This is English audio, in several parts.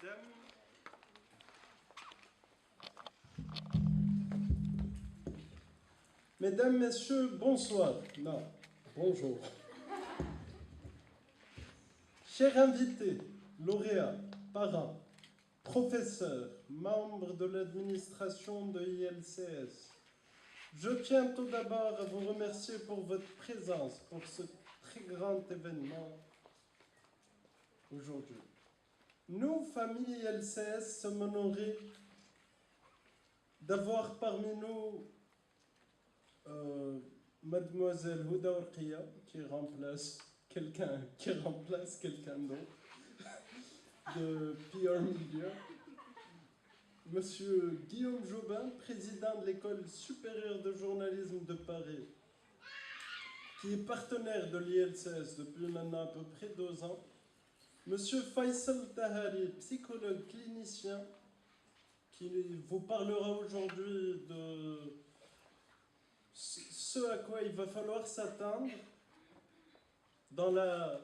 mesdames. Mesdames, Messieurs, bonsoir. Non, bonjour. Chers invités, lauréats, parrains, professeurs, membres de l'administration de ILCS, je tiens tout d'abord à vous remercier pour votre présence pour ce très grand événement aujourd'hui. Nous, famille ILCS, sommes honorés d'avoir parmi nous Mademoiselle Houda Orqiya, qui remplace quelqu'un d'autre de PR Media, Monsieur Guillaume Jobin, président de l'École supérieure de journalisme de Paris, qui est partenaire de l'ILCS depuis maintenant à peu près 2 ans, Monsieur Faisal Tahari, psychologue clinicien, qui vous parlera aujourd'hui de ce à quoi il va falloir s'attendre dans la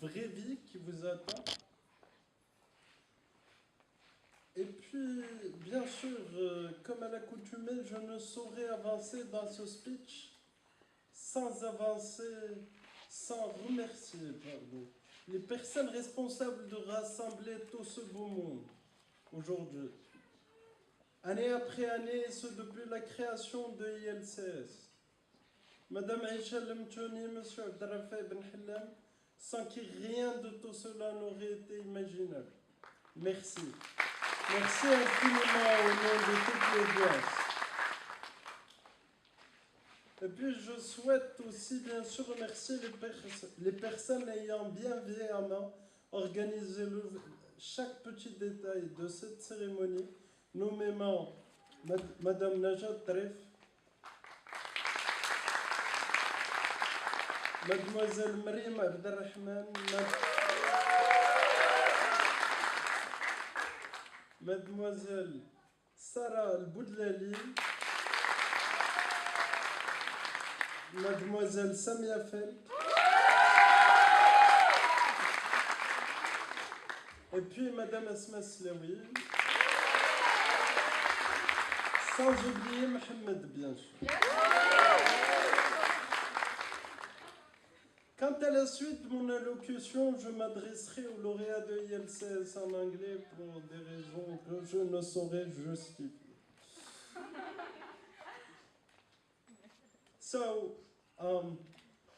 vraie vie qui vous attend. Et puis, bien sûr, comme à l'accoutumée, je ne saurais avancer dans ce speech sans remercier, les personnes responsables de rassembler tout ce beau monde aujourd'hui. Année après année, et ce depuis la création de ILCS. Madame Aïcha Lemtouni, Monsieur Amine Benhallam, sans qui rien de tout cela n'aurait été imaginable. Merci. Merci infiniment au nom de toutes les voix. Et puis je souhaite aussi bien sûr remercier les personnes ayant bienveillamment organisé chaque petit détail de cette cérémonie, nommément Madame Najat Tref, Mademoiselle Maryam Abdelrahman, Mademoiselle Sarah Al-Boudlali, Mademoiselle Samia Felt, et puis Madame Asma Slaoui, sans oublier Mohamed, bien sûr. Quant à la suite de mon allocution, je m'adresserai aux lauréats de ILCS en anglais pour des raisons que je ne saurais justifier. So,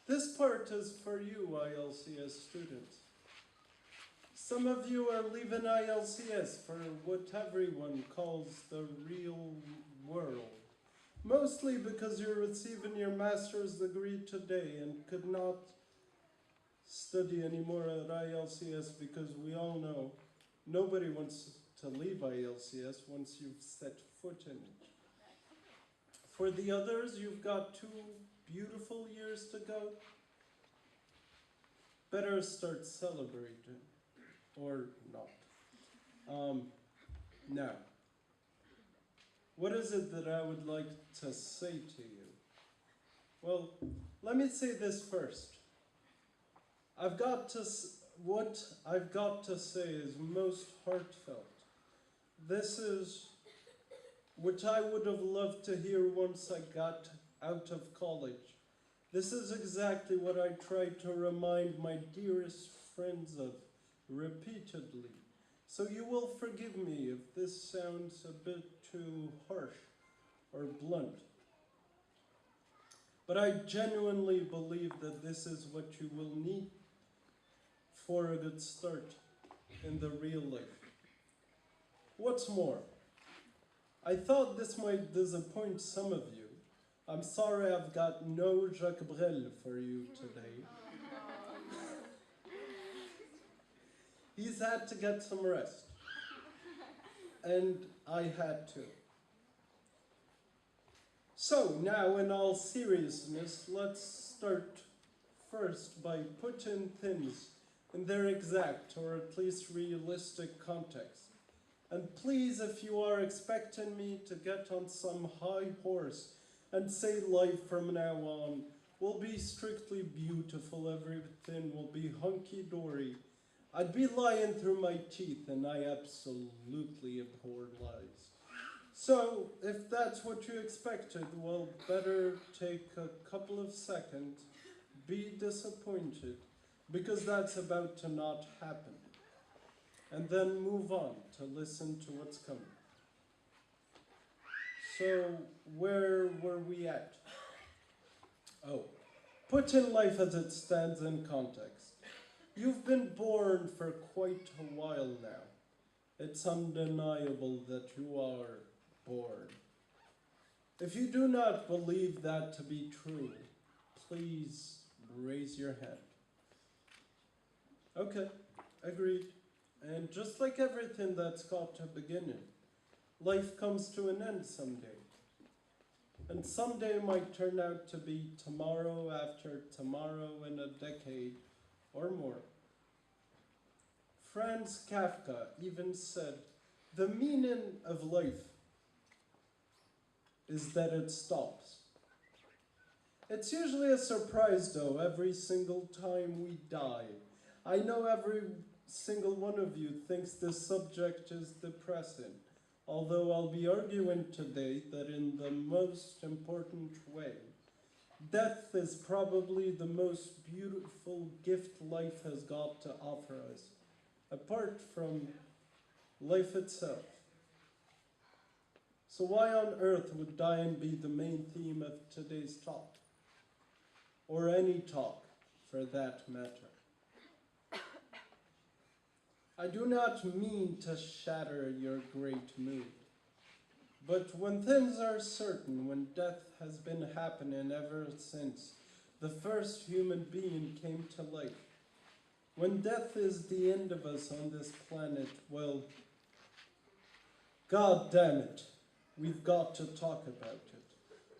this part is for you, ILCS students. Some of you are leaving ILCS for what everyone calls the real world. Mostly because you're receiving your master's degree today and could not study anymore at ILCS because we all know nobody wants to leave ILCS once you've set foot in it. For the others, you've got 2 beautiful years to go. Better start celebrating, or not. Now, what is it that I would like to say to you? Well, let me say this first. What I've got to say is most heartfelt. This is what I would have loved to hear once I got out of college. This is exactly what I tried to remind my dearest friends of repeatedly. So you will forgive me if this sounds a bit too harsh or blunt. But I genuinely believe that this is what you will need for a good start in the real life. What's more, I thought this might disappoint some of you. I'm sorry I've got no Jacques Brel for you today. He's had to get some rest. And I had to. So now, in all seriousness, let's start first by putting things in their exact, or at least realistic context. And please, if you are expecting me to get on some high horse and say life from now on will be strictly beautiful, everything will be hunky-dory, I'd be lying through my teeth, and I absolutely abhor lies. So, if that's what you expected, well, better take a couple of seconds, be disappointed, because that's about to not happen, and then move on to listen to what's coming. So, where were we at? Oh, putting life as it stands in context. You've been born for quite a while now. It's undeniable that you are born. If you do not believe that to be true, please raise your hand. Okay, agreed. And just like everything that's got a beginning, life comes to an end someday. And someday might turn out to be tomorrow after tomorrow in a decade or more. Franz Kafka even said, "The meaning of life is that it stops." It's usually a surprise though, every single time we die. I know every single one of you thinks this subject is depressing, although I'll be arguing today that in the most important way. Death is probably the most beautiful gift life has got to offer us, apart from life itself. So why on earth would dying be the main theme of today's talk? Or any talk, for that matter. I do not mean to shatter your great mood, but when things are certain, when death has been happening ever since the first human being came to life, when death is the end of us on this planet, well, God damn it, we've got to talk about it.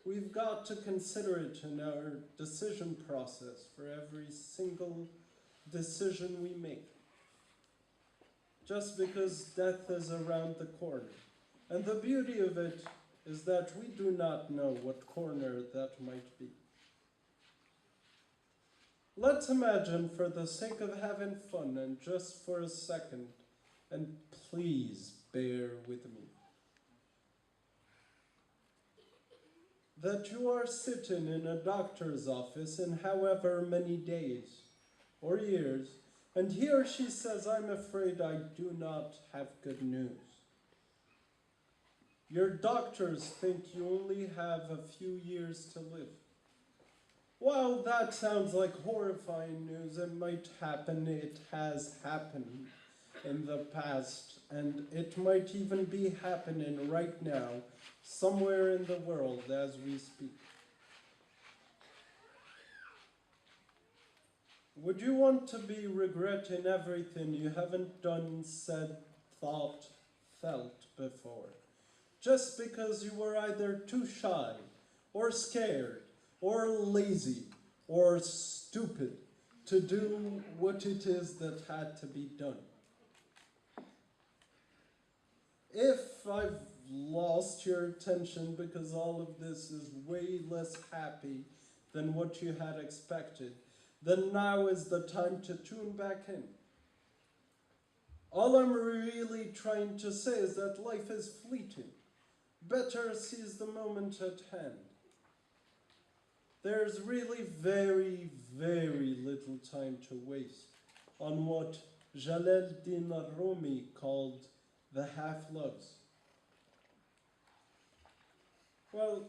We've got to consider it in our decision process for every single decision we make. Just because death is around the corner. And the beauty of it is that we do not know what corner that might be. Let's imagine, for the sake of having fun and just for a second, and please bear with me, that you are sitting in a doctor's office in however many days or years, and he or she says, "I'm afraid I do not have good news." Your doctors think you only have a few years to live. While that sounds like horrifying news, it might happen, it has happened in the past, and it might even be happening right now, somewhere in the world as we speak. Would you want to be regretting everything you haven't done, said, thought, felt before? Just because you were either too shy, or scared, or lazy, or stupid to do what it is that had to be done. If I've lost your attention because all of this is way less happy than what you had expected, then now is the time to tune back in. All I'm really trying to say is that life is fleeting. Better seize the moment at hand. There's really very, very little time to waste on what Jalaluddin Rumi called the half-loves. Well,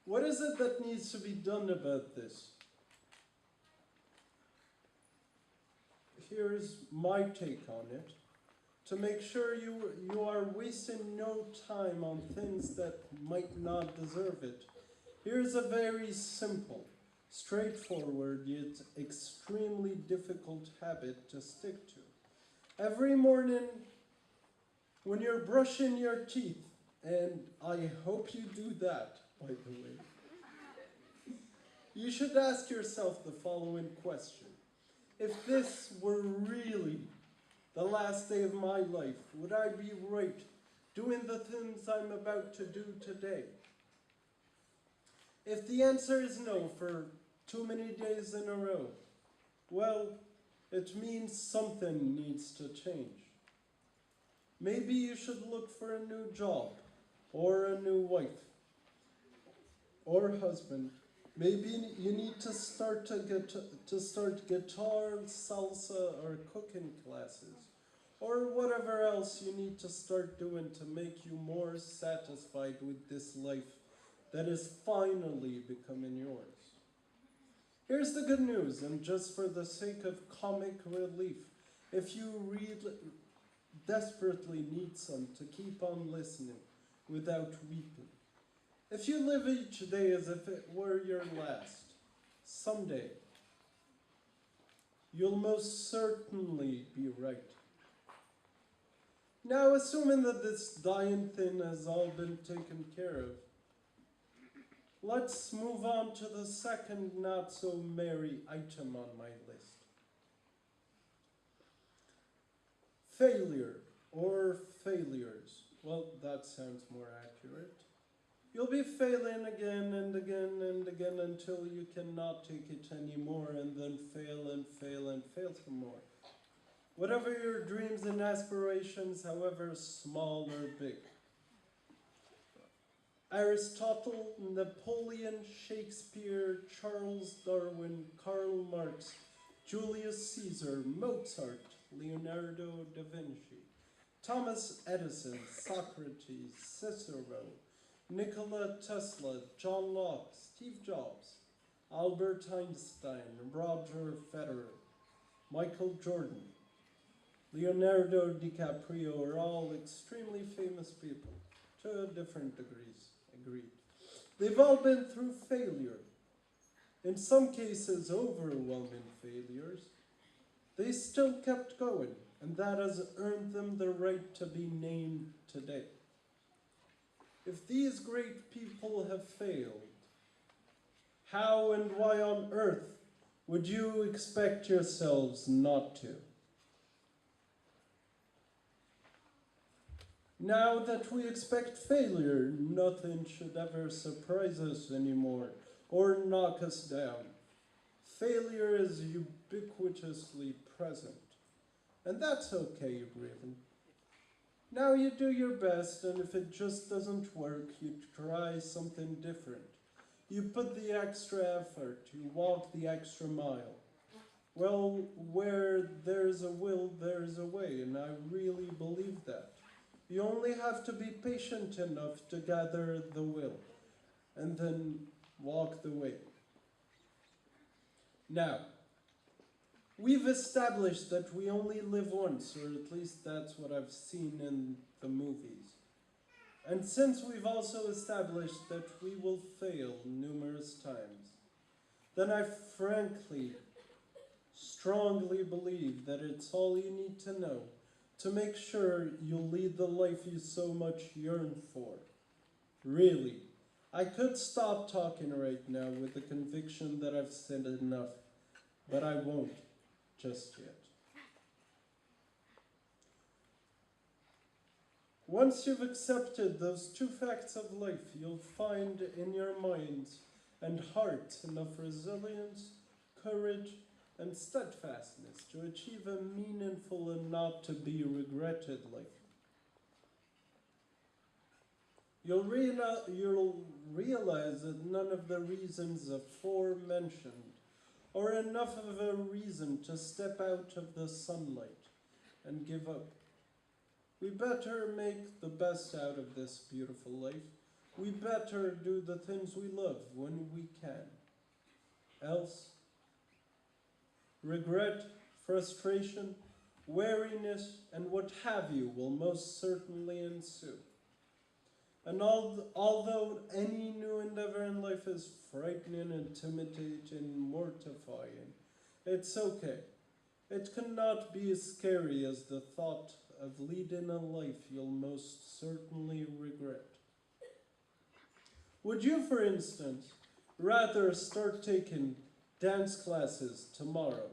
what is it that needs to be done about this? Here's my take on it. To make sure you are wasting no time on things that might not deserve it. Here's a very simple, straightforward, yet extremely difficult habit to stick to. Every morning, when you're brushing your teeth, and I hope you do that, by the way, you should ask yourself the following question. If this were really the last day of my life, would I be right doing the things I'm about to do today? If the answer is no for too many days in a row, well, it means something needs to change. Maybe you should look for a new job, or a new wife, or husband. Maybe you need to start start guitar, salsa, or cooking classes, or whatever else you need to start doing to make you more satisfied with this life that is finally becoming yours. Here's the good news, and just for the sake of comic relief, if you desperately need some to keep on listening without weeping, if you live each day as if it were your last, someday, you'll most certainly be right. Now, assuming that this dying thing has all been taken care of, let's move on to the second not-so-merry item on my list. Failure, or failures. Well, that sounds more accurate. You'll be failing again and again and again until you cannot take it anymore, and then fail and fail and fail some more. Whatever your dreams and aspirations, however small or big. Aristotle, Napoleon, Shakespeare, Charles Darwin, Karl Marx, Julius Caesar, Mozart, Leonardo da Vinci, Thomas Edison, Socrates, Cicero, Nikola Tesla, John Locke, Steve Jobs, Albert Einstein, Roger Federer, Michael Jordan, Leonardo DiCaprio are all extremely famous people, to different degrees, agreed. They've all been through failure. In some cases, overwhelming failures. They still kept going, and that has earned them the right to be named today. If these great people have failed, how and why on earth would you expect yourselves not to? Now that we expect failure, nothing should ever surprise us anymore or knock us down. Failure is ubiquitously present, and that's okay, really. Now you do your best, and if it just doesn't work, you try something different. You put the extra effort, you walk the extra mile. Well, where there's a will, there's a way, and I really believe that. You only have to be patient enough to gather the will, and then walk the way. Now, we've established that we only live once, or at least that's what I've seen in the movies. And since we've also established that we will fail numerous times, then I frankly, strongly believe that it's all you need to know to make sure you'll lead the life you so much yearn for. Really, I could stop talking right now with the conviction that I've said enough, but I won't just yet. Once you've accepted those two facts of life, you'll find in your minds and hearts enough resilience, courage, and steadfastness to achieve a meaningful and not to be regretted life. You'll realize that none of the reasons aforementioned are enough of a reason to step out of the sunlight and give up. We better make the best out of this beautiful life. We better do the things we love when we can. Else, regret, frustration, weariness, and what have you will most certainly ensue. And although any new endeavor in life is frightening, intimidating, mortifying, it's okay. It cannot be as scary as the thought of leading a life you'll most certainly regret. Would you, for instance, rather start taking dance classes tomorrow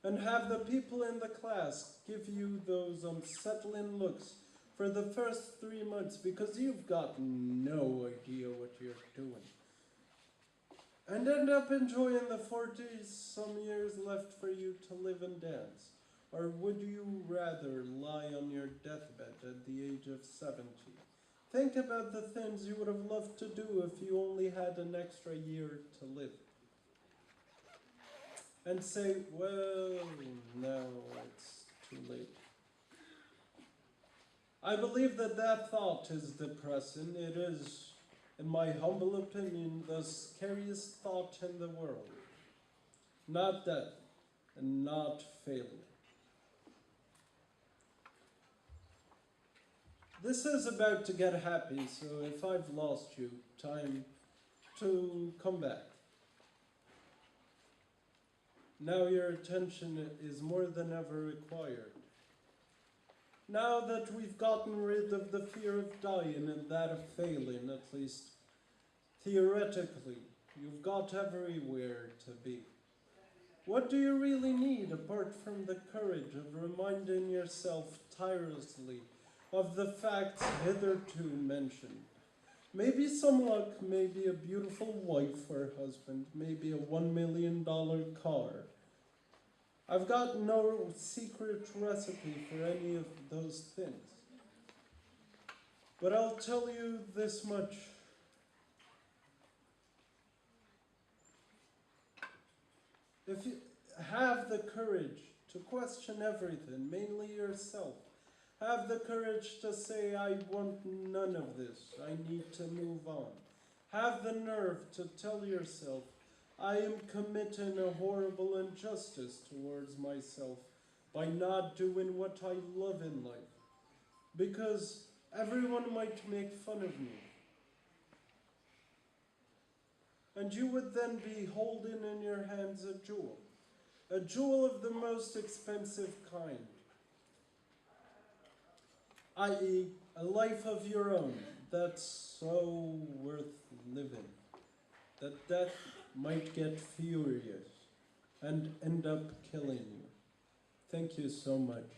and have the people in the class give you those unsettling looks for the first 3 months because you've got no idea what you're doing? and end up enjoying the 40 some years left for you to live and dance? Or would you rather lie on your deathbed at the age of 70? Think about the things you would have loved to do if you only had an extra year to live. And say, well, no, it's too late. I believe that that thought is depressing. It is, in my humble opinion, the scariest thought in the world. Not death, and not failure. This is about to get happy, so if I've lost you, time to come back. Now your attention is more than ever required. Now that we've gotten rid of the fear of dying and that of failing, at least theoretically, you've got everywhere to be. What do you really need apart from the courage of reminding yourself tirelessly of the facts hitherto mentioned? Maybe some luck, maybe a beautiful wife or husband, maybe a $1 million car. I've got no secret recipe for any of those things. But I'll tell you this much. If you have the courage to question everything, mainly yourself, have the courage to say, I want none of this, I need to move on. Have the nerve to tell yourself, I am committing a horrible injustice towards myself by not doing what I love in life, because everyone might make fun of me. And you would then be holding in your hands a jewel of the most expensive kind, i.e., a life of your own that's so worth living that death might get furious and end up killing you. Thank you so much.